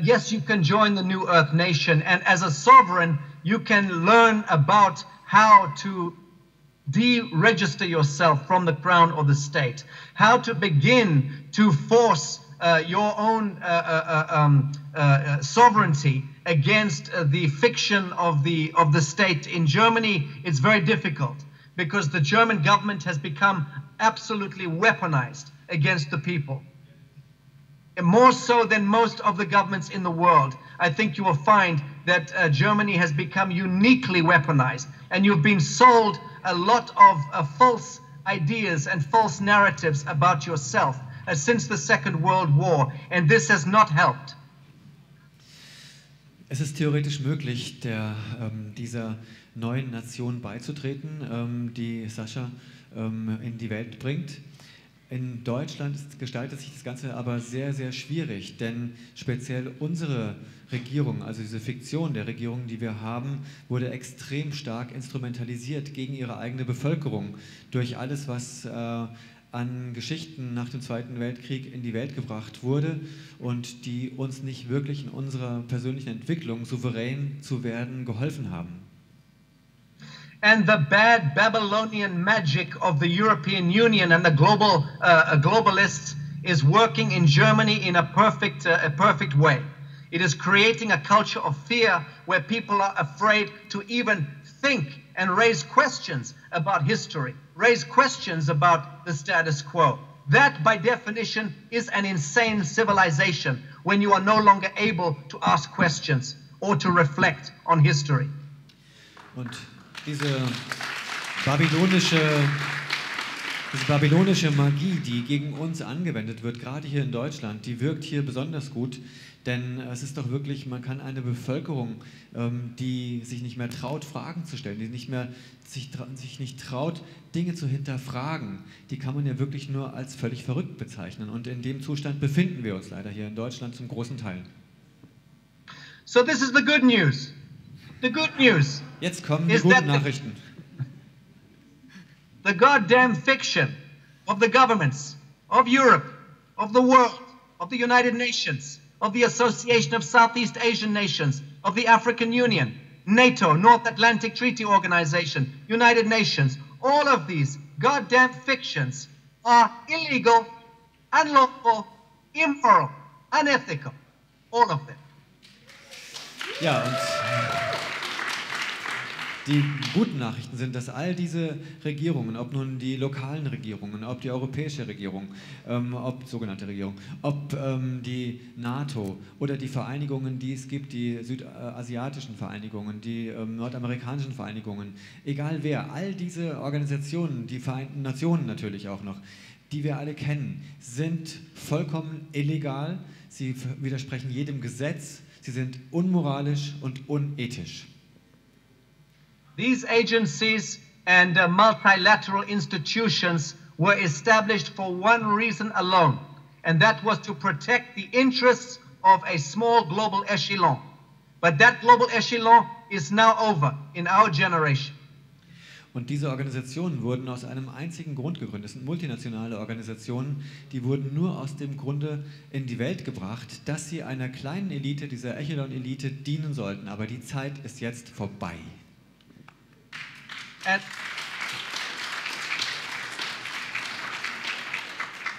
Yes, you can join the New Earth Nation, and as a sovereign, you can learn about how to deregister yourself from the crown or the state, how to begin to force your own sovereignty against the fiction of the state. In Germany, it's very difficult because the German government has become absolutely weaponized against the people. More so than most of the governments in the world. I think you will find that Germany has become uniquely weaponized, and you've been sold a lot of false ideas and false narratives about yourself since the Second World War, and this has not helped. Es ist theoretisch möglich, dieser neuen Nation beizutreten, die Sacha in die Welt bringt. In Deutschland gestaltet sich das Ganze aber sehr, sehr schwierig, denn speziell unsere Regierung, also diese Fiktion der Regierung, die wir haben, wurde extrem stark instrumentalisiert gegen ihre eigene Bevölkerung durch alles, was an Geschichten nach dem Zweiten Weltkrieg in die Welt gebracht wurde und die uns nicht wirklich in unserer persönlichen Entwicklung souverän zu werden geholfen haben. And the bad Babylonian magic of the European Union and the globalists is working in Germany in a perfect way. It is creating a culture of fear where people are afraid to even think and raise questions about history, raise questions about the status quo. That, by definition, is an insane civilization when you are no longer able to ask questions or to reflect on history. Und diese babylonische Magie, die gegen uns angewendet wird, gerade hier in Deutschland, die wirkt hier besonders gut, denn es ist doch wirklich, man kann eine Bevölkerung, die sich nicht mehr traut, Fragen zu stellen, die sich nicht traut, Dinge zu hinterfragen, die kann man ja wirklich nur als völlig verrückt bezeichnen. Und in dem Zustand befinden wir uns leider hier in Deutschland zum großen Teil. So this is the good news. The good news. Jetzt kommen die guten Nachrichten. The goddamn fiction of the governments of Europe, of the world, of the United Nations, of the Association of Southeast Asian Nations, of the African Union, NATO, North Atlantic Treaty Organization, United Nations, all of these goddamn fictions are illegal, unlawful, immoral, unethical. All of them. Ja, und Die guten Nachrichten sind, dass all diese Regierungen, ob nun die lokalen Regierungen, ob die europäische Regierung, ob sogenannte Regierung, ob die NATO oder die Vereinigungen, die es gibt, die südasiatischen Vereinigungen, die nordamerikanischen Vereinigungen, egal wer, all diese Organisationen, die Vereinten Nationen natürlich auch noch, die wir alle kennen, sind vollkommen illegal, sie widersprechen jedem Gesetz, sie sind unmoralisch und unethisch. These agencies and multilateral institutions were established for one reason alone, and that was to protect the interests of a small global echelon. But that global echelon is now over in our generation. Und diese Organisationen wurden aus einem einzigen Grund gegründet. Das sind multinationale Organisationen, die wurden nur aus dem Grunde in die Welt gebracht, dass sie einer kleinen Elite, dieser Echelon-Elite, dienen sollten. Aber die Zeit ist jetzt vorbei.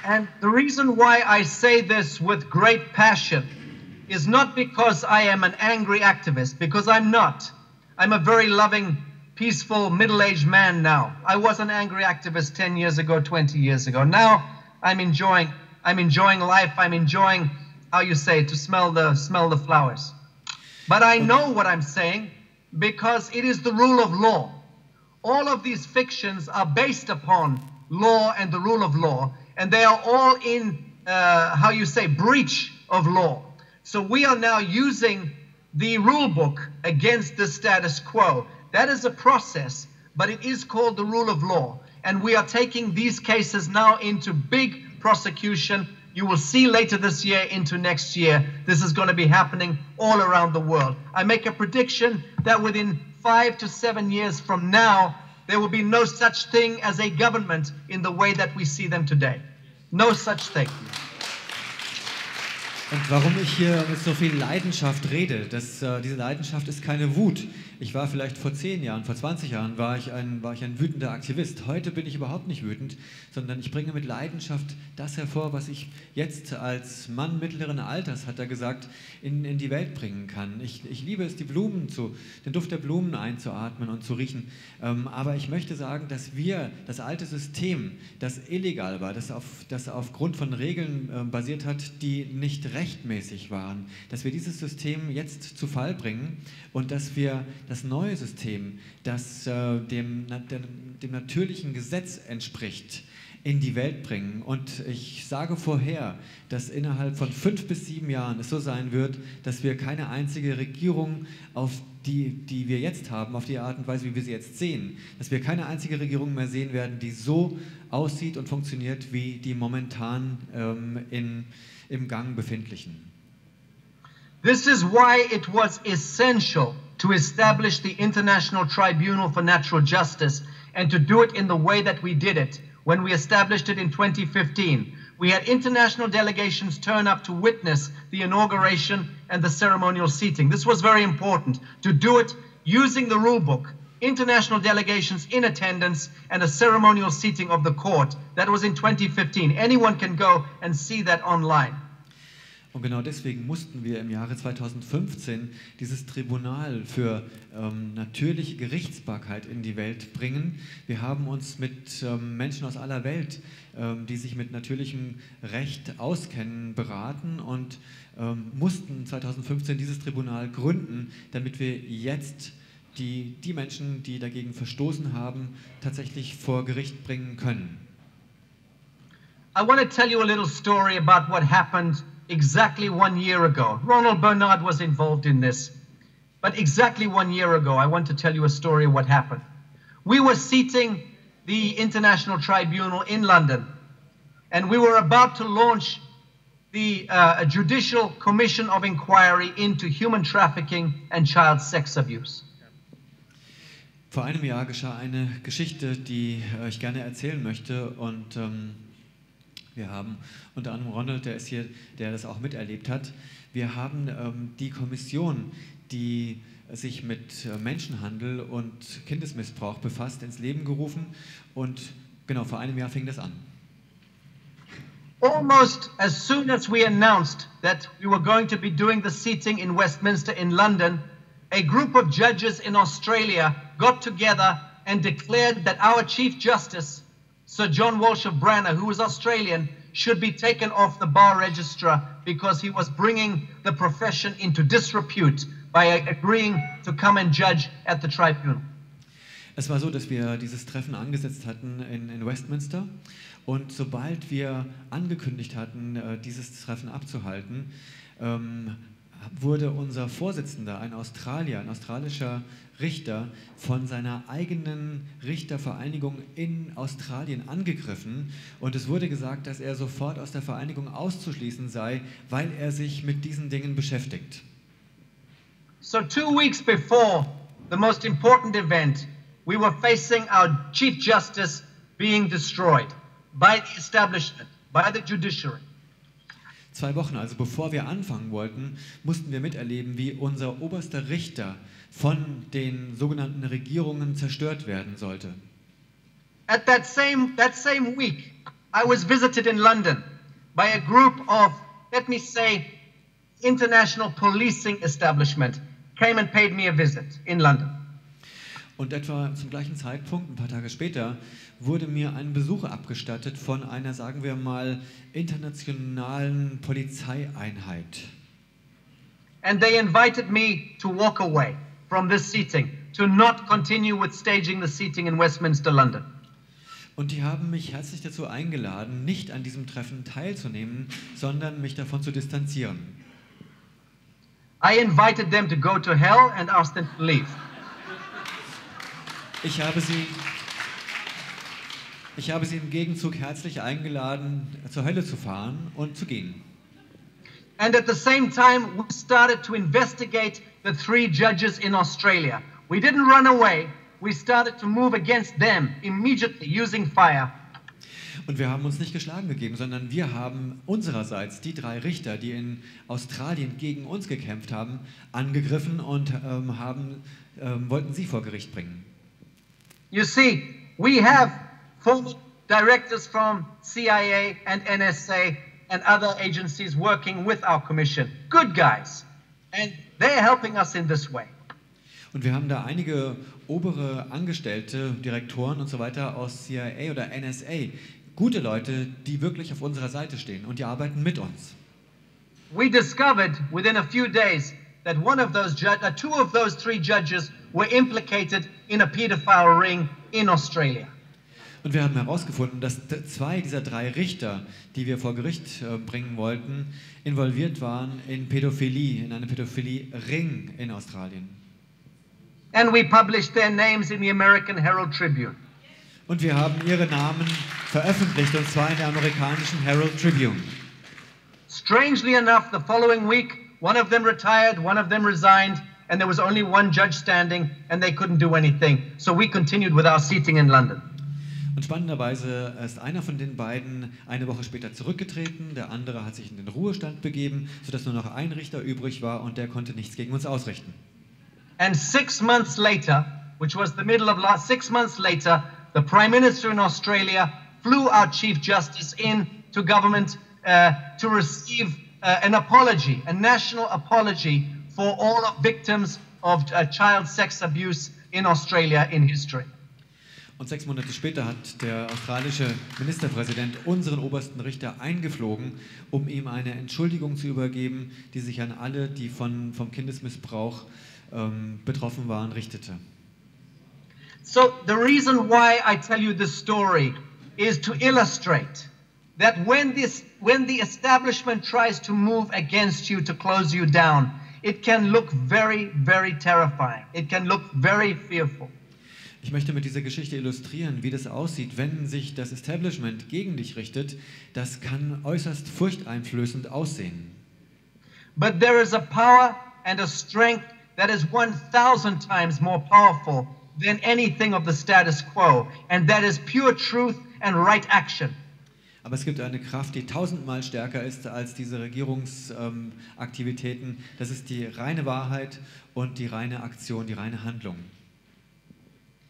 And the reason why I say this with great passion is not because I am an angry activist, because I'm not. I'm a very loving, peaceful, middle-aged man now. I was an angry activist 10 years ago, 20 years ago. Now I'm enjoying life. I'm enjoying, how you say, to smell the flowers. But I know what I'm saying because it is the rule of law. All of these fictions are based upon law and the rule of law, and they are all in, how you say, breach of law. So we are now using the rule book against the status quo. That is a process, but it is called the rule of law. And we are taking these cases now into big prosecution. You will see later this year into next year, this is going to be happening all around the world. I make a prediction that within 5 to 7 years from now, there will be no such thing as a government in the way that we see them today. No such thing. Und warum ich hier mit so viel Leidenschaft rede, diese Leidenschaft ist keine Wut. Ich war vielleicht vor 10 Jahren, vor 20 Jahren war ich ein wütender Aktivist. Heute bin ich überhaupt nicht wütend, sondern ich bringe mit Leidenschaft das hervor, was ich jetzt als Mann mittleren Alters, hat er gesagt, in die Welt bringen kann. Ich liebe es, den Duft der Blumen einzuatmen und zu riechen. Aber ich möchte sagen, dass wir das alte System, das illegal war, das aufgrund von Regeln basiert hat, die nicht rechtmäßig waren, dass wir dieses System jetzt zu Fall bringen und dass wir das neue System, das dem natürlichen Gesetz entspricht, in die Welt bringen. Und ich sage vorher, dass innerhalb von 5 bis 7 Jahren es so sein wird, dass wir keine einzige Regierung, auf die wir jetzt haben, auf die Art und Weise, wie wir sie jetzt sehen, dass wir keine einzige Regierung mehr sehen werden, die so aussieht und funktioniert wie die momentan im Gang befindlichen. This is why it was essential to establish the International Tribunal for Natural Justice and to do it in the way that we did it when we established it in 2015. We had international delegations turn up to witness the inauguration and the ceremonial seating. This was very important, to do it using the rule book, international delegations in attendance and a ceremonial seating of the court. That was in 2015. Anyone can go and see that online. Und genau deswegen mussten wir im Jahre 2015 dieses Tribunal für natürliche Gerichtsbarkeit in die Welt bringen. Wir haben uns mit Menschen aus aller Welt, die sich mit natürlichem Recht auskennen, beraten und mussten 2015 dieses Tribunal gründen, damit wir jetzt die Menschen, die dagegen verstoßen haben, tatsächlich vor Gericht bringen können. I want to tell you a little story about what happened exactly 1 year ago. Ronald Bernard was involved in this. But exactly 1 year ago, I want to tell you a story of what happened. We were seating the International Tribunal in London, and we were about to launch a judicial commission of inquiry into human trafficking and child sex abuse. Vor einem Jahr geschah eine Geschichte, die ich gerne erzählen möchte, und wir haben unter anderem Ronald, der ist hier, der das auch miterlebt hat. Wir haben die Kommission, die sich mit Menschenhandel und Kindesmissbrauch befasst, ins Leben gerufen, und genau vor einem Jahr fing das an. Almost as soon as we announced that we were going to be doing the seating in Westminster in London, a group of judges in Australia got together and declared that our Chief Justice, Sir John Walsh of Branner, who was Australian, should be taken off the bar register because he was bringing the profession into disrepute by agreeing to come and judge at the tribunal. Es war so, dass wir dieses Treffen angesetzt hatten in Westminster und sobald wir angekündigt hatten, dieses Treffen abzuhalten, wurde unser Vorsitzender, ein Australier, ein australischer Richter, von seiner eigenen Richtervereinigung in Australien angegriffen und es wurde gesagt, dass er sofort aus der Vereinigung auszuschließen sei, weil er sich mit diesen Dingen beschäftigt. So 2 weeks before the most important event, we were facing our Chief Justice being destroyed by the establishment, by the judiciary. 2 Wochen, also bevor wir anfangen wollten, mussten wir miterleben, wie unser oberster Richter von den sogenannten Regierungen zerstört werden sollte. At that same week, I was visited in London by a group of, let me say, international policing establishment came and paid me a visit in London. Und etwa zum gleichen Zeitpunkt, ein paar Tage später, wurde mir ein Besuch abgestattet von einer, sagen wir mal, internationalen Polizeieinheit. And they invited me to walk away from this seating, to not continue with staging the seating in Westminster, London. Und die haben mich herzlich dazu eingeladen, nicht an diesem Treffen teilzunehmen, sondern mich davon zu distanzieren. I invited them to go to hell and asked them to leave. Ich habe sie im Gegenzug herzlich eingeladen, zur Hölle zu fahren und zu gehen. And at the same time, we started to investigate the 3 judges in Australia. We didn't run away. We started to move against them immediately using fire. Und wir haben uns nicht geschlagen gegeben, sondern wir haben unsererseits die 3 Richter, die in Australien gegen uns gekämpft haben, angegriffen und wollten sie vor Gericht bringen. You see, we have former directors from CIA and NSA and other agencies working with our commission. Good guys. And they're helping us in this way. Und wir haben da einige obere Angestellte, Direktoren und so weiter aus CIA oder NSA. Gute Leute, die wirklich auf unserer Seite stehen und die arbeiten mit uns. We discovered within a few days that two of those 3 judges were implicated in a pedophile ring in Australia. Und wir haben herausgefunden, dass 2 dieser 3 Richter, die wir vor Gericht bringen wollten, involviert waren in Pädophilie, in einem Pädophilie-Ring in Australien. And we published their names in the American Herald Tribune. Und wir haben ihre Namen veröffentlicht, und zwar in der amerikanischen Herald Tribune. Strangely enough, the following week, one of them retired, one of them resigned, and there was only one judge standing, and they couldn't do anything. So we continued with our seating in London. Und spannenderweise ist einer von den beiden eine Woche später zurückgetreten, der andere hat sich in den Ruhestand begeben, sodass nur noch ein Richter übrig war und der konnte nichts gegen uns ausrichten. And 6 months later, which was the middle of 6 months later, the Prime Minister in Australia flew our Chief Justice in to government to receive an apology, a national apology for all victims of child sex abuse in Australia in history. Und 6 Monate später hat der australische Ministerpräsident unseren obersten Richter eingeflogen, um ihm eine Entschuldigung zu übergeben, die sich an alle, die vom Kindesmissbrauch betroffen waren, richtete. So the reason why I tell you this story is to illustrate that when the establishment tries to move against you to close you down, it can look very, very terrifying. It can look very fearful. Ich möchte mit dieser Geschichte illustrieren, wie das aussieht, wenn sich das Establishment gegen dich richtet. Das kann äußerst furchteinflößend aussehen. But there is a power and a strength that is 1000 times more powerful than anything of the status quo, and that is pure truth and right action. Aber es gibt eine Kraft, die 1000-mal stärker ist als diese Regierungsaktivitäten. Das ist die reine Wahrheit und die reine Aktion, die reine Handlung.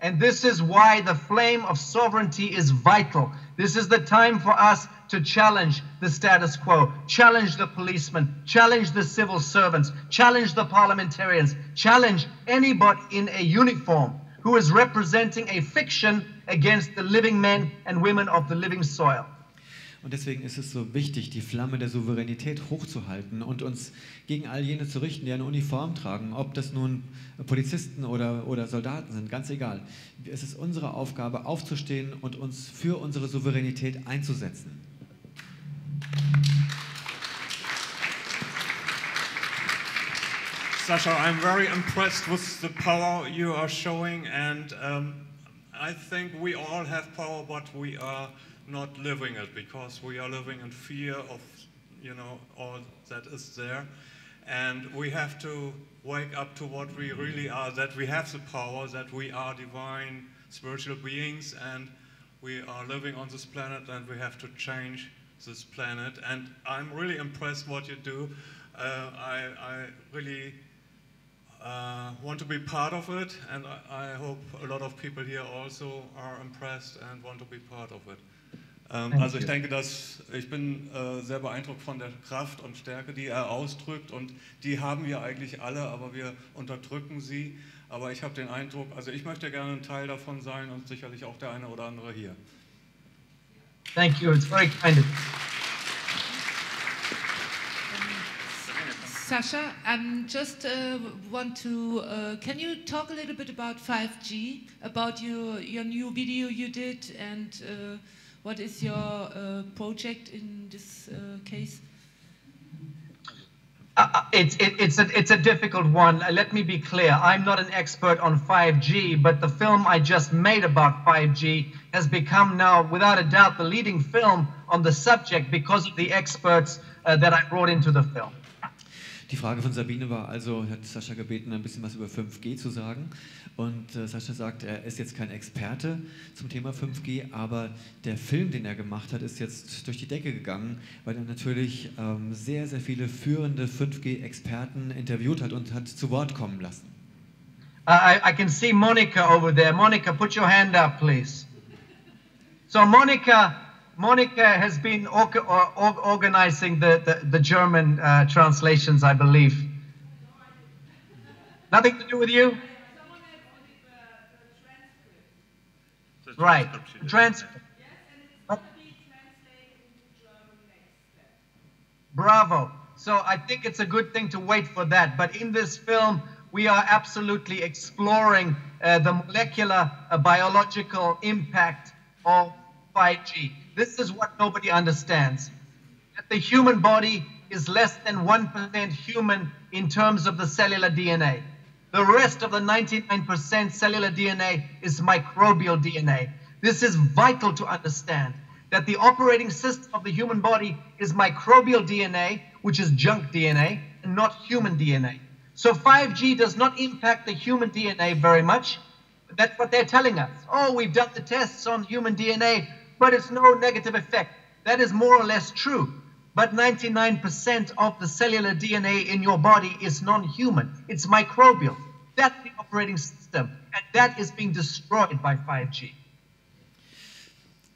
And this is why the flame of sovereignty is vital. This is the time for us to challenge the status quo, challenge the policemen, challenge the civil servants, challenge the parliamentarians, challenge anybody in a uniform who is representing a fiction against the living men and women of the living soil. Und deswegen ist es so wichtig, die Flamme der Souveränität hochzuhalten und uns gegen all jene zu richten, die eine Uniform tragen, ob das nun Polizisten oder Soldaten sind, ganz egal. Es ist unsere Aufgabe, aufzustehen und uns für unsere Souveränität einzusetzen. Sacha, I'm very impressed with the power you are showing, and I think we all have power, but we are not living it, because we are living in fear of, you know, all that is there. And we have to wake up to what we really are, that we have the power, that we are divine spiritual beings, and we are living on this planet, and we have to change this planet. And I'm really impressed what you do. I really want to be part of it, and I hope a lot of people here also are impressed and want to be part of it. Also ich denke, ich bin sehr beeindruckt von der Kraft und Stärke, die er ausdrückt, und die haben wir eigentlich alle, aber wir unterdrücken sie. Aber ich habe den Eindruck, also ich möchte gerne ein Teil davon sein und sicherlich auch der eine oder andere hier. Thank you, it's very kind of you. Sacha, just want to, can you talk a little bit about 5G, about your new video you did, and what is your project in this case? It's a difficult one. Let me be clear. I'm not an expert on 5G, but the film I just made about 5G has become now, without a doubt, the leading film on the subject because of the experts that I brought into the film. Die Frage von Sabine war also, hat Sacha gebeten, ein bisschen was über 5G zu sagen. Und Sacha sagt, er ist jetzt kein Experte zum Thema 5G, aber der Film, den er gemacht hat, ist jetzt durch die Decke gegangen, weil er natürlich sehr, sehr viele führende 5G-Experten interviewt hat und hat zu Wort kommen lassen. I can see Monica over there. Monica, put your hand up, please. So Monica has been organizing the German translations, I believe. Nothing to do with you? Right, transcript. Bravo. So I think it's a good thing to wait for that. But in this film, we are absolutely exploring the molecular biological impact of 5G. This is what nobody understands. That the human body is less than 1% human in terms of the cellular DNA. The rest of the 99% cellular DNA is microbial DNA. This is vital to understand, that the operating system of the human body is microbial DNA, which is junk DNA, and not human DNA. So 5G does not impact the human DNA very much. That's what they're telling us. Oh, we've done the tests on human DNA, but it's no negative effect. That is more or less true. But 99% of the cellular DNA in your body is non-human. It's microbial. That's the operating system. And that is being destroyed by 5G.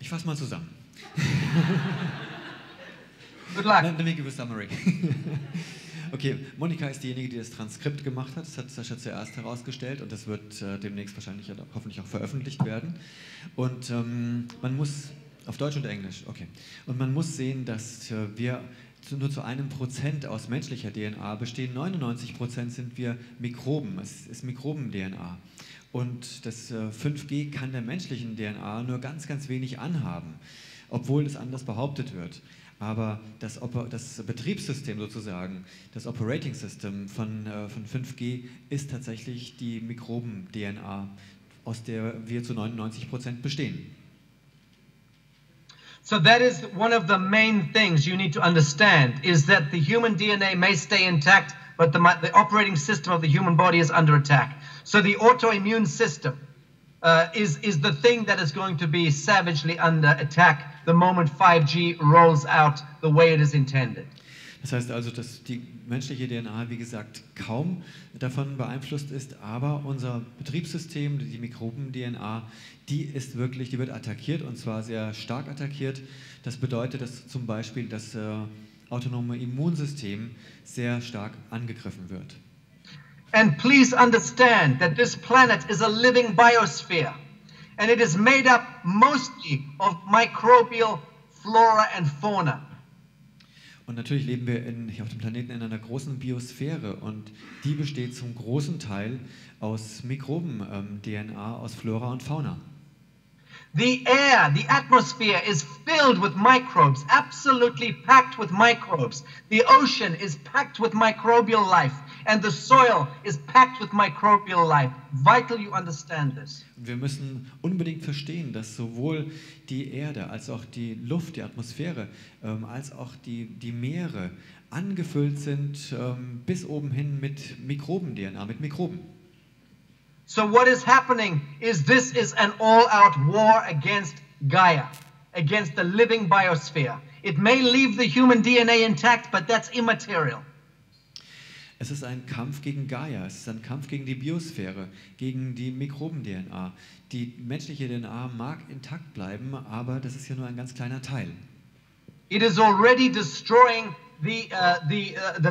Ich fasse mal zusammen. Good luck. Let me give a summary. Okay, Monika ist diejenige, die das Transkript gemacht hat. Das hat Sacha zuerst herausgestellt und das wird demnächst wahrscheinlich hoffentlich auch veröffentlicht werden. Und man muss, auf Deutsch und Englisch, okay. Und man muss sehen, dass wir nur zu 1% aus menschlicher DNA bestehen. 99% sind wir Mikroben. Es ist Mikroben-DNA. Und das 5G kann der menschlichen DNA nur ganz, ganz wenig anhaben, obwohl es anders behauptet wird. Aber das Betriebssystem sozusagen, das Operating System von 5G ist tatsächlich die Mikroben-DNA, aus der wir zu 99% bestehen. So that is one of the main things you need to understand, is that the human DNA may stay intact, but the operating system of the human body is under attack. So the autoimmune system is the thing that is going to be savagely under attack the moment 5G rolls out the way it is intended. Das heißt also, dass die menschliche DNA, wie gesagt, kaum davon beeinflusst ist, aber unser Betriebssystem, die Mikroben-DNA, die wird attackiert, und zwar sehr stark attackiert. Das bedeutet, dass zum Beispiel das autonome Immunsystem sehr stark angegriffen wird. And please understand that this planet is a living biosphere, and it is made up mostly of microbial flora and fauna. Und natürlich leben wir hier auf dem Planeten in einer großen Biosphäre, und die besteht zum großen Teil aus Mikroben-DNA, aus Flora und Fauna. The air, the atmosphere is filled with microbes, absolutely packed with microbes. The ocean is packed with microbial life, and the soil is packed with microbial life. Vital you understand this. Wir müssen unbedingt verstehen, dass sowohl die Erde als auch die Luft, die Atmosphäre, als auch die Meere angefüllt sind bis oben hin mit Mikroben-DNA, mit Mikroben. So what is happening is this is an all-out war against Gaia, against the living biosphere. It may leave the human DNA intact, but that's immaterial. Es ist ein Kampf gegen Gaia, es ist ein Kampf gegen die Biosphäre, gegen die Mikroben-DNA. Die menschliche DNA mag intakt bleiben, aber das ist ja nur ein ganz kleiner Teil. It is already destroying the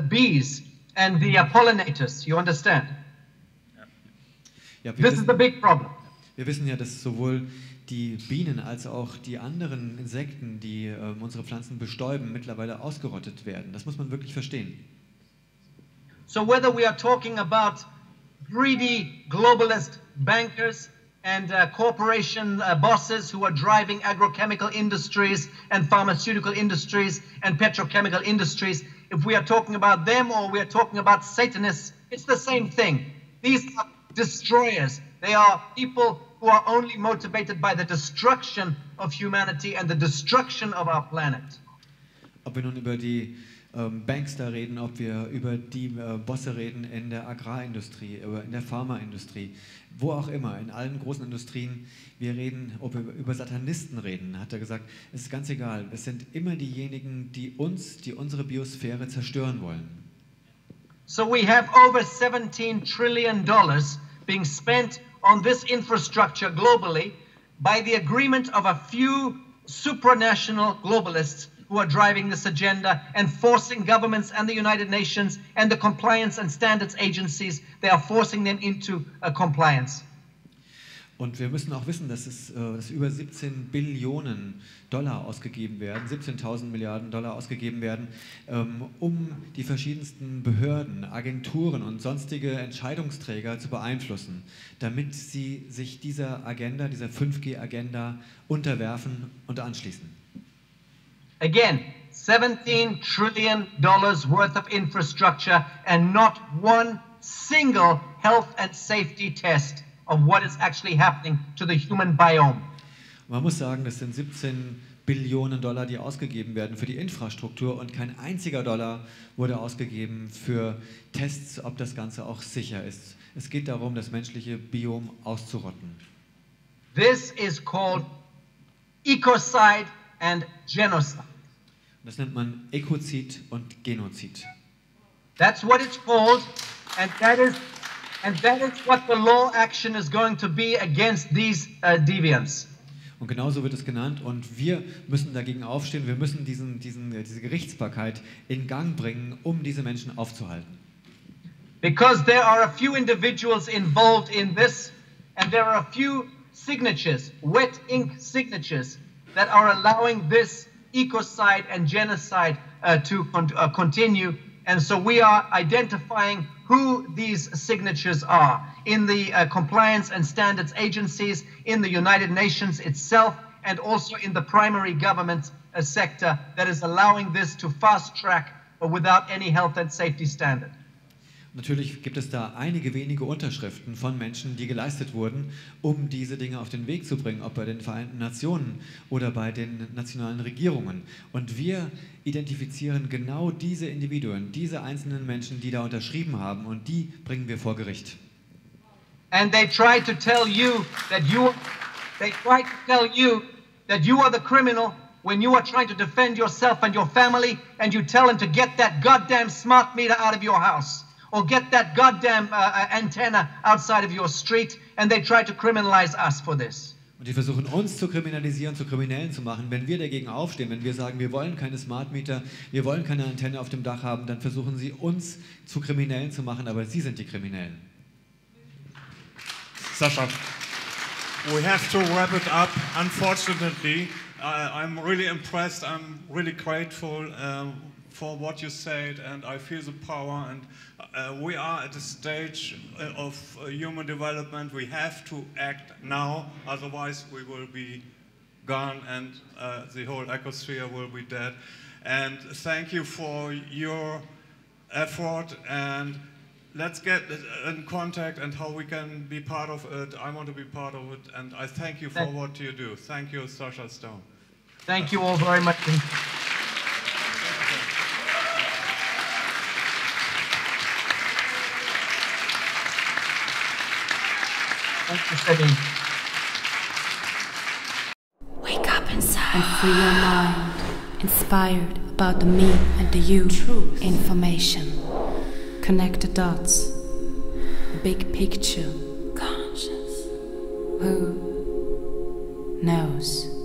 bees and the pollinators, you understand? Ja, This is the big problem. Wir wissen ja, dass sowohl die Bienen als auch die anderen Insekten, die unsere Pflanzen bestäuben, mittlerweile ausgerottet werden. Das muss man wirklich verstehen. So whether we are talking about greedy globalist bankers and corporation bosses who are driving agrochemical industries and pharmaceutical industries and petrochemical industries, if we are talking about them or we are talking about Satanists, it's the same thing. These are destroyers. They are people who are only motivated by the destruction of humanity and the destruction of our planet. Ob wir nun über die Bankster reden, ob wir über die Bosse reden in der Agrarindustrie, in der Pharmaindustrie, wo auch immer, in allen großen Industrien, wir reden, ob wir über Satanisten reden, hat er gesagt, es ist ganz egal, es sind immer diejenigen, die unsere Biosphäre zerstören wollen. So we have over $17 trillion being spent on this infrastructure globally by the agreement of a few supranational globalists who are driving this agenda and forcing governments and the United Nations and the compliance and standards agencies, they are forcing them into compliance. Und wir müssen auch wissen, dass über 17 Billionen Dollar ausgegeben werden, 17.000 Milliarden Dollar ausgegeben werden, um die verschiedensten Behörden, Agenturen und sonstige Entscheidungsträger zu beeinflussen, damit sie sich dieser Agenda, dieser 5G-Agenda unterwerfen und anschließen. Again, $17 trillion worth of infrastructure and not one single health and safety test of what is actually happening to the human biome. Man muss sagen, das sind 17 Billionen Dollar, die ausgegeben werden für die Infrastruktur, und kein einziger Dollar wurde ausgegeben für Tests, ob das Ganze auch sicher ist. Es geht darum, das menschliche Biom auszurotten. This is called ecocide and genocide. Das nennt man Ökozid und Genozid. That's what it's called, and that is what the law action is going to be against these deviants. Und genauso wird es genannt, und wir müssen dagegen aufstehen, wir müssen diese Gerichtsbarkeit in Gang bringen, um diese Menschen aufzuhalten. Because there are a few individuals involved in this, and there are a few signatures, wet ink signatures, that are allowing this ecocide and genocide to continue. And so we are identifying who these signatures are in the compliance and standards agencies, in the United Nations itself, and also in the primary government sector that is allowing this to fast track without any health and safety standard. Natürlich gibt es da einige wenige Unterschriften von Menschen, die geleistet wurden, um diese Dinge auf den Weg zu bringen, ob bei den Vereinten Nationen oder bei den nationalen Regierungen. Und wir identifizieren genau diese Individuen, diese einzelnen Menschen, die da unterschrieben haben, und die bringen wir vor Gericht. And they try to tell you that you are the criminal when you are trying to defend yourself and your family and you tell them to get that goddamn smart meter out of your house or get that goddamn antenna outside of your street, and they try to criminalize us for this. Und die versuchen uns zu kriminalisieren, zu Kriminellen zu machen. Wenn wir dagegen aufstehen, wenn wir sagen, wir wollen keine Smart Meter, wir wollen keine Antenne auf dem Dach haben, dann versuchen sie uns zu Kriminellen zu machen, aber sie sind die Kriminellen. Sacha, we have to wrap it up. Unfortunately, I'm really impressed. I'm really grateful for what you said, and I feel the power. And we are at a stage of human development. We have to act now, otherwise we will be gone, and the whole ecosphere will be dead. And thank you for your effort, and let's get in contact and how we can be part of it. I want to be part of it, and I thank you for what you do. Thank you, Sacha Stone. Thank you all very much. Thank you, Sabine. Wake up inside and free your mind. Inspired about the me and the you. True information. Connect the dots. Big picture. Conscious. Who knows?